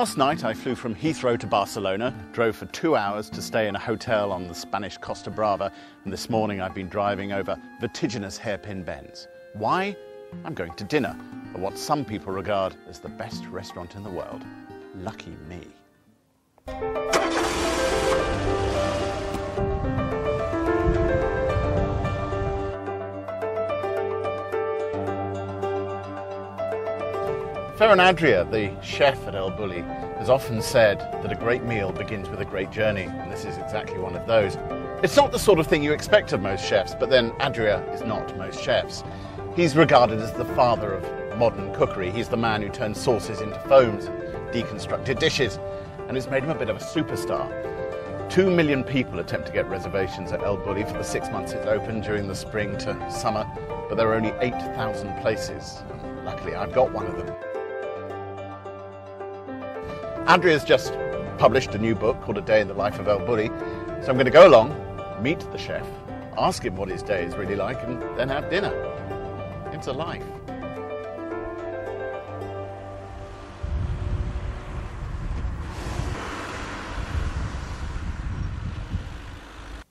Last night I flew from Heathrow to Barcelona, drove for 2 hours to stay in a hotel on the Spanish Costa Brava, and this morning I've been driving over vertiginous hairpin bends. Why? I'm going to dinner at what some people regard as the best restaurant in the world. Lucky me. Ferran Adrià, the chef at elBulli, has often said that a great meal begins with a great journey, and this is exactly one of those. It's not the sort of thing you expect of most chefs, but then Adrià is not most chefs. He's regarded as the father of modern cookery. He's the man who turned sauces into foams and deconstructed dishes, and it's made him a bit of a superstar. 2 million people attempt to get reservations at elBulli for the 6 months it's open during the spring to summer, but there are only 8,000 places. And luckily, I've got one of them. Adrià's just published a new book called A Day in the Life of elBulli, so I'm going to go along, meet the chef, ask him what his day is really like, and then have dinner. It's a life.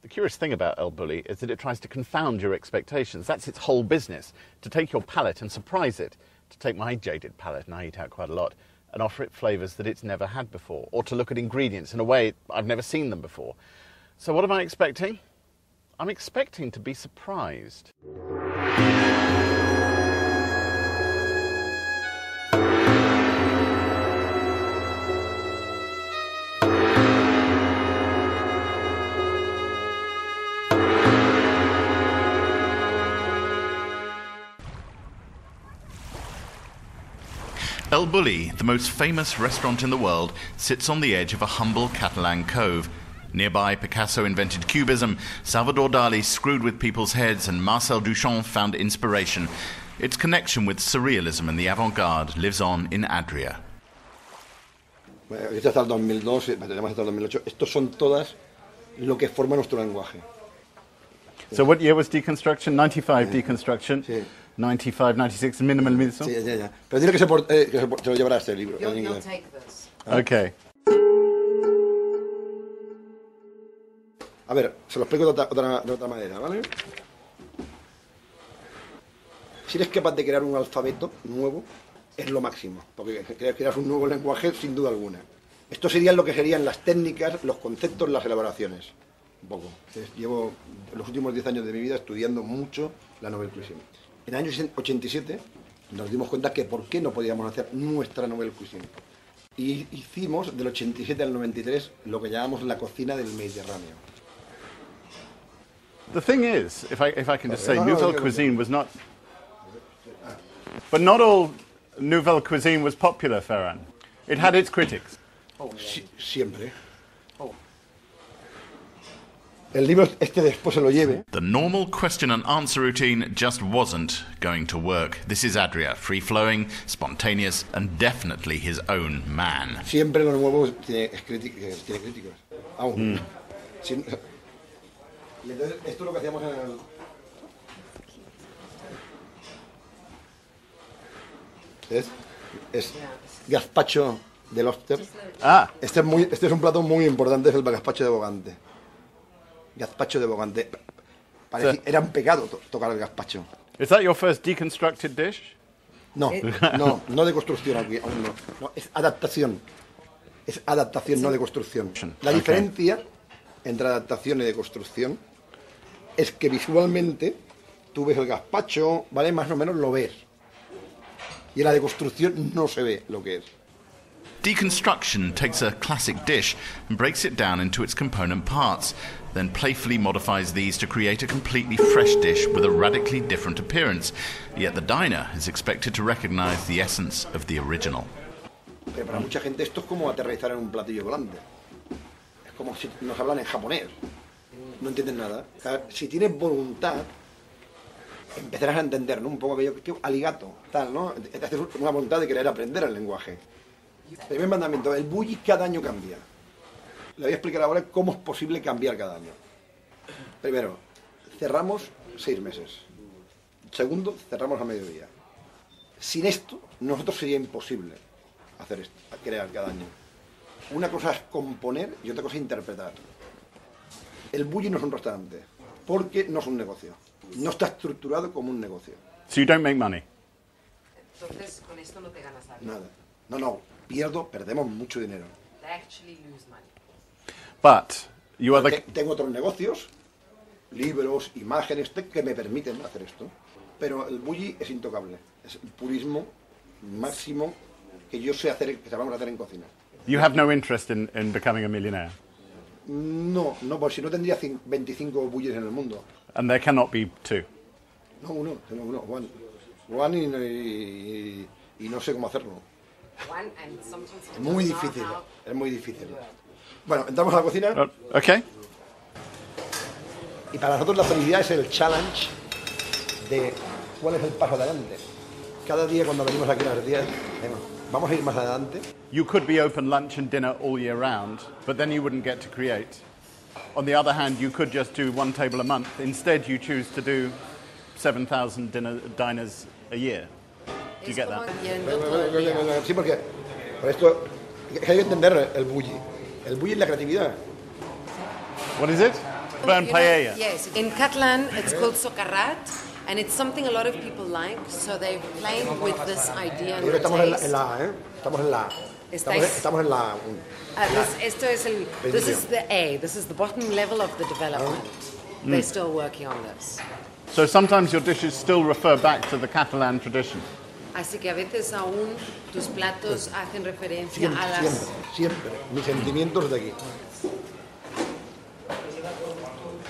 The curious thing about elBulli is that it tries to confound your expectations. That's its whole business, to take your palate and surprise it, to take my jaded palate, and I eat out quite a lot, and offer it flavours that it's never had before, or to look at ingredients in a way I've never seen them before. So what am I expecting? I'm expecting to be surprised. elBulli, the most famous restaurant in the world, sits on the edge of a humble Catalan cove. Nearby, Picasso invented Cubism, Salvador Dali screwed with people's heads, and Marcel Duchamp found inspiration. Its connection with surrealism and the avant-garde lives on in Adrià. Hasta el 2002, tenemos hasta el 2008. Estos son todas lo que forma nuestro lenguaje. So what year was deconstruction? 95 deconstruction. Sí. 95, 96, minimalism? Sí, ya. Pero dile que se lo llevará este libro. You'll take this. Okay. A ver, se lo explico de otra manera, ¿vale? Si eres capaz de crear un alfabeto nuevo, es lo máximo, porque creas un nuevo lenguaje sin duda alguna. Esto serían lo que serían las técnicas, los conceptos, las elaboraciones. Un poco. Entonces, llevo los últimos 10 años de mi vida estudiando mucho la Nouvelle Cuisine. En el año 87 nos dimos cuenta que por qué no podíamos hacer nuestra Nouvelle Cuisine. Y hicimos del 87 al 93 lo que llamamos la cocina del Mediterráneo. The thing is, if I can just say, Nouvelle Cuisine was not... But not all Nouvelle Cuisine was popular, Ferran. It had its critics. Siempre. El libro este después se lo lleve. The normal question and answer routine just wasn't going to work. This is Adrià, free-flowing, spontaneous, and definitely his own man. Siempre lo nuevo tiene críticos. Aún. Y entonces, esto es lo que hacíamos en el... Es gazpacho de lobster. Este es un plato muy importante, es el gazpacho de bogante. Gazpacho de bogante. Era un pecado tocar el gazpacho. Is that your first deconstructed dish? No de construcción aquí, aún no, es adaptación. Es adaptación, no de construcción. La diferencia entre adaptación y de construcción es que visualmente tú ves el gazpacho, ¿vale? Más o menos lo ves. Y en la deconstrucción no se ve lo que es. Deconstruction takes a classic dish and breaks it down into its component parts, then playfully modifies these to create a completely fresh dish with a radically different appearance. Yet the diner is expected to recognize the essence of the original. Pero para mucha gente esto es como aterrizar en un platillo volante. Es como si nos hablan en japonés. No entienden nada. O sea, si tienes voluntad, empezarás a entender, ¿no? Un poco aquello que aligato, tal, ¿no? Haces una voluntad de querer aprender el lenguaje. El primer mandamiento, el bulli cada año cambia. Le voy a explicar ahora cómo es posible cambiar cada año. Primero, cerramos 6 meses. Segundo, cerramos a mediodía. Sin esto, nosotros sería imposible hacer esto, crear cada año. Una cosa es componer y otra cosa es interpretar. El bulli no es un restaurante, porque no es un negocio. No está estructurado como un negocio. So you don't make money? Entonces, con esto no te ganas algo. Nada. No, perdemos mucho dinero. They actually lose money. But you are the... Tengo otros negocios, libros, imágenes, que me permiten hacer esto. Pero el bulli es intocable. Es el purismo máximo que yo sé hacer, que sabemos hacer en cocina. You have no interest in becoming a millionaire? No, pues si no tendría 25 bullis en el mundo. And there cannot be two? No, uno, Juan y no sé cómo hacerlo. One and sometimes Es muy difícil, es muy difícil. Bueno, entramos a la cocina. Okay. Y para nosotros la felicidad es el challenge de cuál es el paso adelante. Cada día cuando venimos aquí a las 10, vamos a ir más adelante. You could be open lunch and dinner all year round, but then you wouldn't get to create. On the other hand, you could just do one table a month. Instead, you choose to do 7,000 diners a year. Do you get that? Sí, porque por esto hay que entender el bulli. El bulli es la creatividad. What is it? Burn paella. Yes, in Catalan it's called socarrat, and it's something a lot of people like, so they're playing with this idea and Estamos en taste. la A, ¿eh? Estamos en la A. Estamos en la Esto es el, this is the A, this is the bottom level of the development. They're still working on this. So sometimes your dishes still refer back to the Catalan tradition. Así que a veces aún tus platos hacen referencia a las... Siempre. Mis sentimientos de aquí.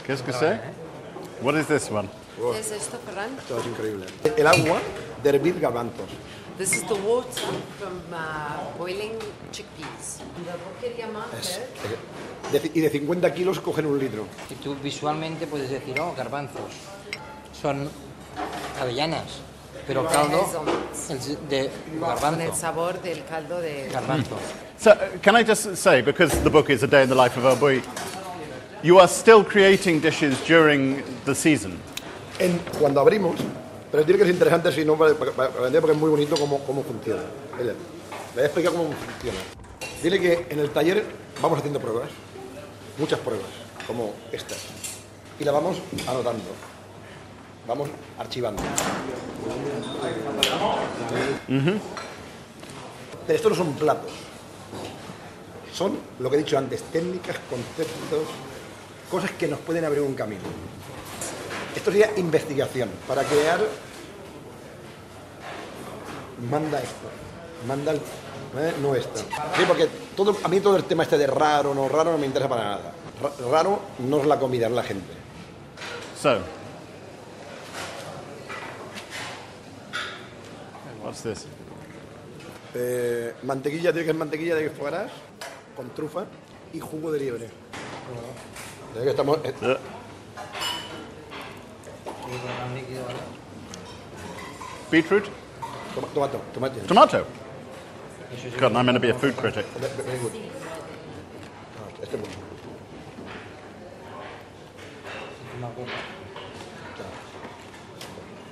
Qu'est-ce que c'est? What is this one? ¿Qué es esto, Ferran? Esto es increíble. El agua de hervir garbanzos. This is the water from boiling chickpeas. ¿Por qué llama? Y de 50 kilos cogen 1 litro. Y tú visualmente puedes decir, oh, garbanzos. Son avellanas, pero el caldo es de Con el garbanzo. sabor del caldo de... Garbanzo. So can I just say, because the book is A Day in the Life of elBulli, you are still creating dishes during the season? Cuando abrimos, pero tiene que ser interesante si no para vender porque es muy bonito cómo funciona. Mira, le voy a explicar cómo funciona. Dile que en el taller vamos haciendo pruebas, muchas pruebas, como estas, y la vamos anotando, vamos archivando. Pero estos no son platos, son lo que he dicho antes, técnicas, conceptos, cosas que nos pueden abrir un camino. Esto sería investigación, para crear, manda esto, manda el, no esto. Sí, porque a mí todo el tema este de raro no me interesa para nada. Raro no es la comida, es la gente. So, what's this? Mantequilla, tiene que ser mantequilla de foie gras, con trufa y jugo de liebre. Ya que estamos... Beetroot? Tomate. Tomato? God, I'm going to be a food critic. Very good. Este es bueno.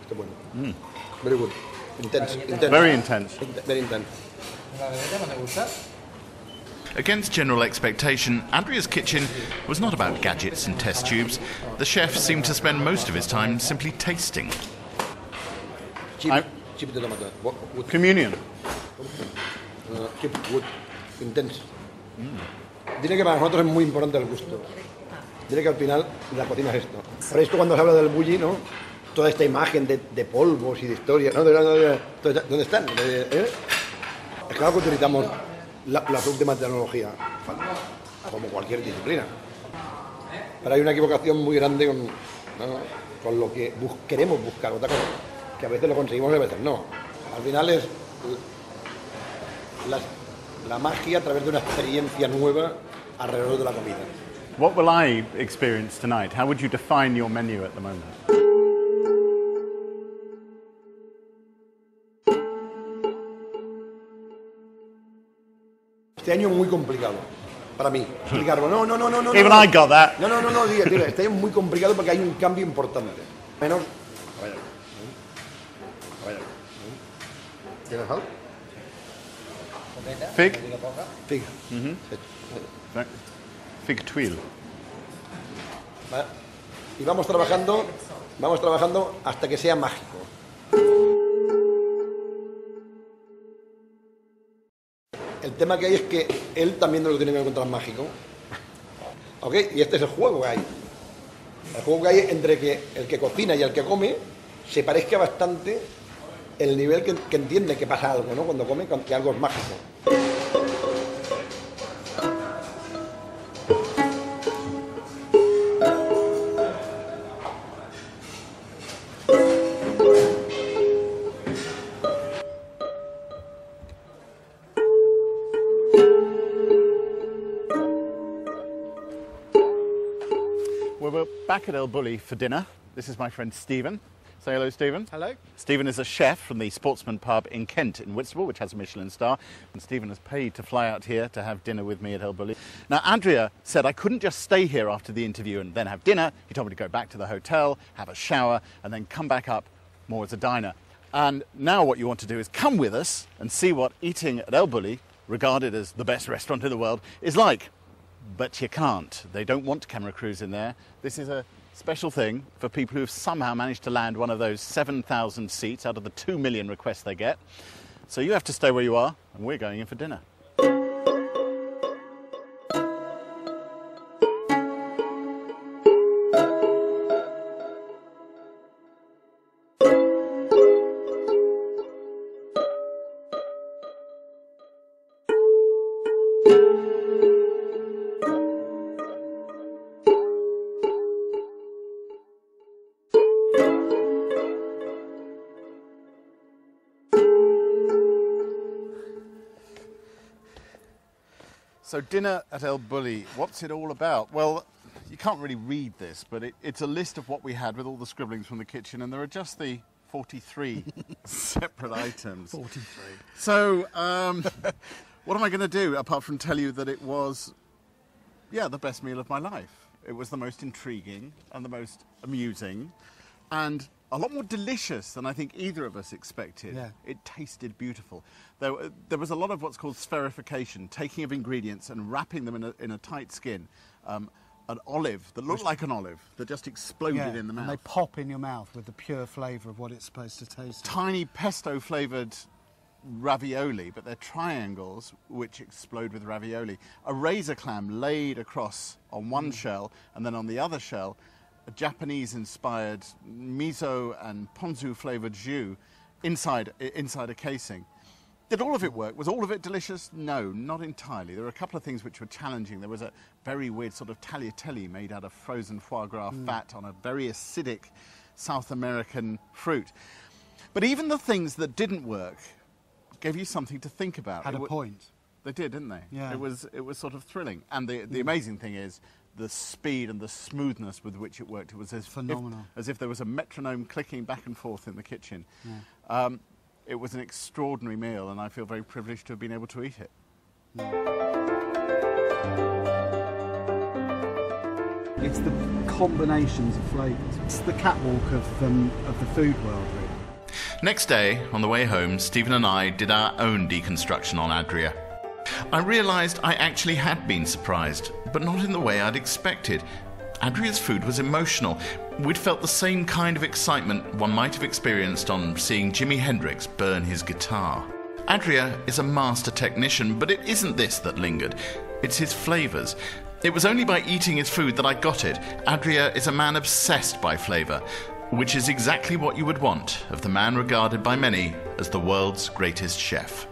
Este es bueno. Very good. Intense. Very intense. Very intense. ¿La bebida no te gusta? Against general expectation, Adrià's kitchen was not about gadgets and test tubes. The chef seemed to spend most of his time simply tasting. Chip de tomate. Good. Communion. Chip good. Intense. Dile que para nosotros es muy importante el gusto. Dile que al final la cocina es esto. Por esto cuando se habla del bulli, ¿no? Toda esta imagen de polvos y de historia, ¿no? ¿Dónde están? Es claro que utilizamos las últimas tecnologías, como cualquier disciplina. Pero hay una equivocación muy grande con lo que queremos buscar, otra cosa, que a veces lo conseguimos y a veces no. Al final es la magia a través de una experiencia nueva alrededor de la comida. What will I experience tonight? How would you define your menu at the moment? Este año es muy complicado para mí. Explicarlo. No. Even I got that. No, diga. Este año es muy complicado porque hay un cambio importante. Menos. A ver. ¿Tienes algo? Poqueta, Fig? una mica poca. Figa. Fig tuile. ¿Vale? Y vamos trabajando hasta que sea mágico. El tema que hay es que él también no lo tiene que encontrar mágico. ¿Ok? Y este es el juego que hay. El juego que hay entre que el que cocina y el que come se parezca bastante el nivel que entiende que pasa algo, ¿no? Cuando come, que algo es mágico. We're back at elBulli for dinner. This is my friend Stephen. Say hello, Stephen. Hello. Stephen is a chef from the Sportsman pub in Kent, in Whitstable, which has a Michelin star. And Stephen has paid to fly out here to have dinner with me at elBulli. Now, Adrià said I couldn't just stay here after the interview and then have dinner. He told me to go back to the hotel, have a shower, and then come back up more as a diner. And now what you want to do is come with us and see what eating at elBulli, regarded as the best restaurant in the world, is like. But you can't. They don't want camera crews in there. This is a special thing for people who've somehow managed to land one of those 7,000 seats out of the 2 million requests they get. So you have to stay where you are, and we're going in for dinner. So dinner at elBulli, what's it all about? Well, you can't really read this, but it's a list of what we had with all the scribblings from the kitchen, and there are just the 43 separate items. 43. So, what am I going to do apart from tell you that it was, the best meal of my life? It was the most intriguing and the most amusing, and a lot more delicious than I think either of us expected. Yeah. It tasted beautiful. There was a lot of what's called spherification, taking of ingredients and wrapping them in a tight skin. An olive that looked like an olive that just exploded in the mouth. And they pop in your mouth with the pure flavour of what it's supposed to taste like. Tiny pesto-flavoured ravioli, but they're triangles which explode with ravioli. A razor clam laid across on one shell, and then on the other shell, a Japanese-inspired miso and ponzu-flavoured jus inside a casing. Did all of it work? Was all of it delicious? No, not entirely. There were a couple of things which were challenging. There was a very weird sort of tagliatelle made out of frozen foie gras fat on a very acidic South American fruit. But even the things that didn't work gave you something to think about. Had a point. They did, didn't they? Yeah. It was sort of thrilling. And the amazing thing is the speed and the smoothness with which it worked. It was phenomenal. As if there was a metronome clicking back and forth in the kitchen. Yeah. It was an extraordinary meal, and I feel very privileged to have been able to eat it. It's the combinations of flavours. It's the catwalk of the food world, really. Next day, on the way home, Stephen and I did our own deconstruction on Adrià. I realised I actually had been surprised, but not in the way I'd expected. Adrià's food was emotional. We'd felt the same kind of excitement one might have experienced on seeing Jimi Hendrix burn his guitar. Adrià is a master technician, but it isn't this that lingered. It's his flavours. It was only by eating his food that I got it. Adrià is a man obsessed by flavour, which is exactly what you would want of the man regarded by many as the world's greatest chef.